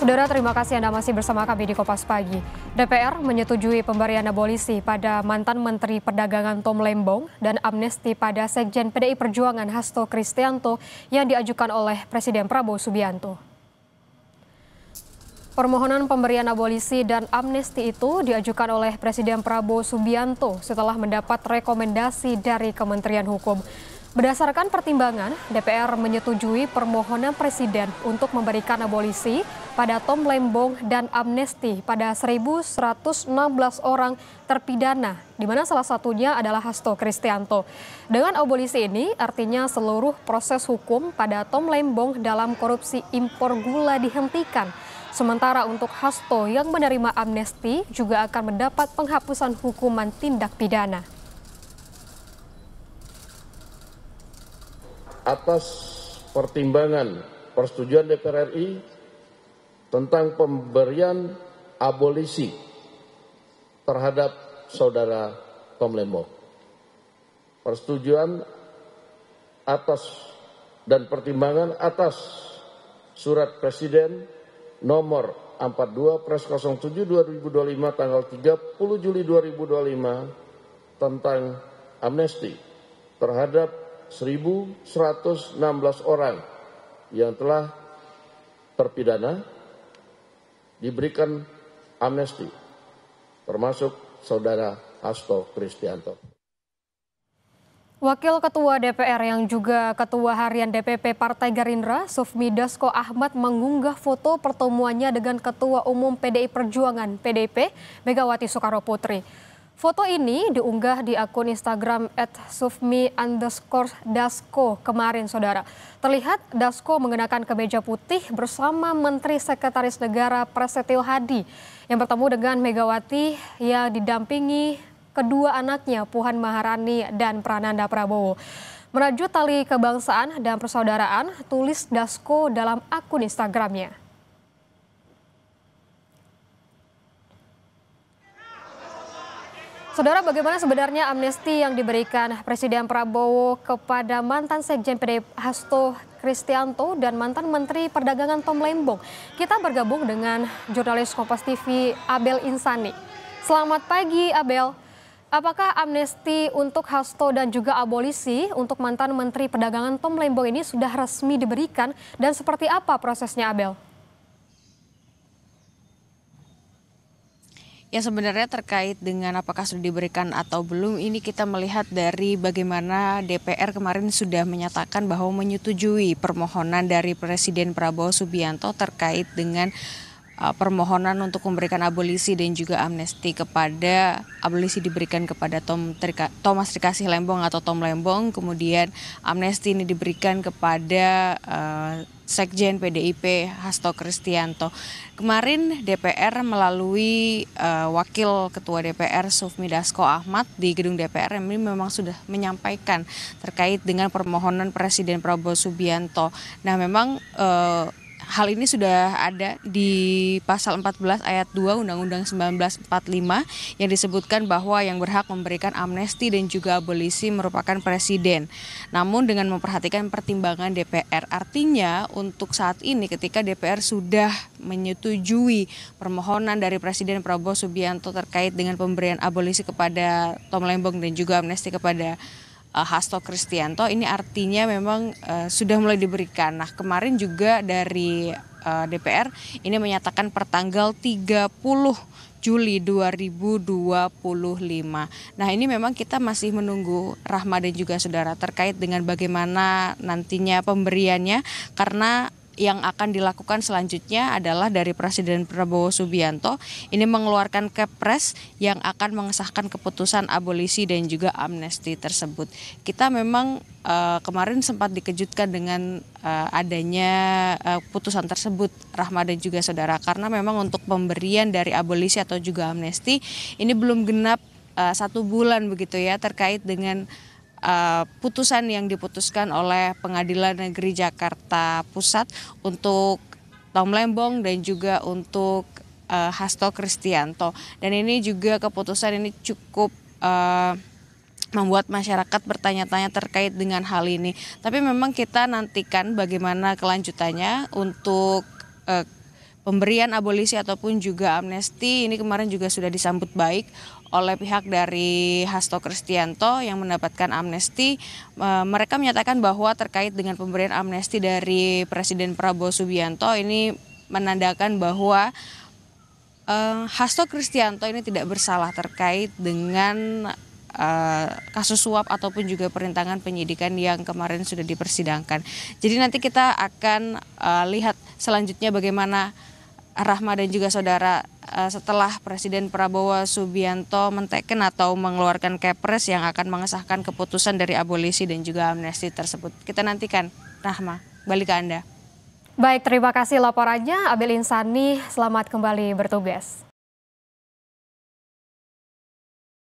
Saudara, terima kasih Anda masih bersama kami di Kompas Pagi. DPR menyetujui pemberian abolisi pada mantan Menteri Perdagangan Tom Lembong dan amnesti pada Sekjen PDI Perjuangan Hasto Kristianto yang diajukan oleh Presiden Prabowo Subianto. Permohonan pemberian abolisi dan amnesti itu diajukan oleh Presiden Prabowo Subianto setelah mendapat rekomendasi dari Kementerian Hukum. Berdasarkan pertimbangan, DPR menyetujui permohonan Presiden untuk memberikan abolisi pada Tom Lembong dan amnesti pada 1.116 orang terpidana, di mana salah satunya adalah Hasto Kristianto. Dengan abolisi ini, artinya seluruh proses hukum pada Tom Lembong dalam korupsi impor gula dihentikan. Sementara untuk Hasto yang menerima amnesti juga akan mendapat penghapusan hukuman tindak pidana. Atas pertimbangan persetujuan DPR RI tentang pemberian abolisi terhadap saudara Tom Lembong. Persetujuan atas dan pertimbangan atas surat Presiden nomor 42 Pres 07 2025 tanggal 30 Juli 2025 tentang amnesti terhadap 1.116 orang yang telah terpidana diberikan amnesti, termasuk saudara Hasto Kristianto. Wakil Ketua DPR yang juga Ketua Harian DPP Partai Gerindra, Sufmi Dasko Ahmad mengunggah foto pertemuannya dengan Ketua Umum PDI Perjuangan PDIP, Megawati Soekarnoputri. Foto ini diunggah di akun Instagram @sufmi_dasko kemarin, saudara. Terlihat Dasko mengenakan kemeja putih bersama Menteri Sekretaris Negara Prasetyo Hadi yang bertemu dengan Megawati yang didampingi kedua anaknya Puan Maharani dan Prananda Prabowo. Merajut tali kebangsaan dan persaudaraan, tulis Dasko dalam akun Instagramnya. Saudara, bagaimana sebenarnya amnesti yang diberikan Presiden Prabowo kepada mantan Sekjen PDI Hasto Kristianto dan mantan Menteri Perdagangan Tom Lembong? Kita bergabung dengan jurnalis Kompas TV Abel Insani. Selamat pagi, Abel. Apakah amnesti untuk Hasto dan juga abolisi untuk mantan Menteri Perdagangan Tom Lembong ini sudah resmi diberikan dan seperti apa prosesnya, Abel? Ya, sebenarnya terkait dengan apakah sudah diberikan atau belum, ini kita melihat dari bagaimana DPR kemarin sudah menyatakan bahwa menyetujui permohonan dari Presiden Prabowo Subianto terkait dengan permohonan untuk memberikan abolisi dan juga amnesti diberikan kepada Thomas Trikasih Lembong atau Tom Lembong, kemudian amnesti ini diberikan kepada Sekjen PDIP Hasto Kristianto. Kemarin DPR melalui Wakil Ketua DPR Sufmi Dasko Ahmad di gedung DPR ini memang sudah menyampaikan terkait dengan permohonan Presiden Prabowo Subianto. Nah, memang hal ini sudah ada di pasal 14 ayat 2 Undang-Undang 1945 yang disebutkan bahwa yang berhak memberikan amnesti dan juga abolisi merupakan Presiden. Namun dengan memperhatikan pertimbangan DPR, artinya untuk saat ini ketika DPR sudah menyetujui permohonan dari Presiden Prabowo Subianto terkait dengan pemberian abolisi kepada Tom Lembong dan juga amnesti kepada Hasto Kristianto, ini artinya memang sudah mulai diberikan. Nah, kemarin juga dari DPR ini menyatakan pertanggal 30 Juli 2025. Nah, ini memang kita masih menunggu Rahma dan juga saudara terkait dengan bagaimana nantinya pemberiannya, karena yang akan dilakukan selanjutnya adalah dari Presiden Prabowo Subianto ini mengeluarkan Kepres yang akan mengesahkan keputusan abolisi dan juga amnesti tersebut. Kita memang kemarin sempat dikejutkan dengan adanya putusan tersebut, Rahma dan juga saudara, karena memang untuk pemberian dari abolisi atau juga amnesti ini belum genap 1 bulan begitu ya, terkait dengan putusan yang diputuskan oleh Pengadilan Negeri Jakarta Pusat untuk Tom Lembong dan juga untuk Hasto Kristianto. Dan ini juga keputusan ini cukup membuat masyarakat bertanya-tanya terkait dengan hal ini. Tapi memang kita nantikan bagaimana kelanjutannya untuk pemberian abolisi ataupun juga amnesti ini kemarin juga sudah disambut baik oleh pihak dari Hasto Kristianto yang mendapatkan amnesti. Mereka menyatakan bahwa terkait dengan pemberian amnesti dari Presiden Prabowo Subianto ini menandakan bahwa Hasto Kristianto ini tidak bersalah terkait dengan kasus suap ataupun juga perintangan penyidikan yang kemarin sudah dipersidangkan. Jadi nanti kita akan lihat selanjutnya bagaimana Rahma dan juga saudara setelah Presiden Prabowo Subianto menteken atau mengeluarkan Kepres yang akan mengesahkan keputusan dari abolisi dan juga amnesti tersebut. Kita nantikan. Rahma, balik ke Anda. Baik, terima kasih laporannya Abel Insani. Selamat kembali bertugas.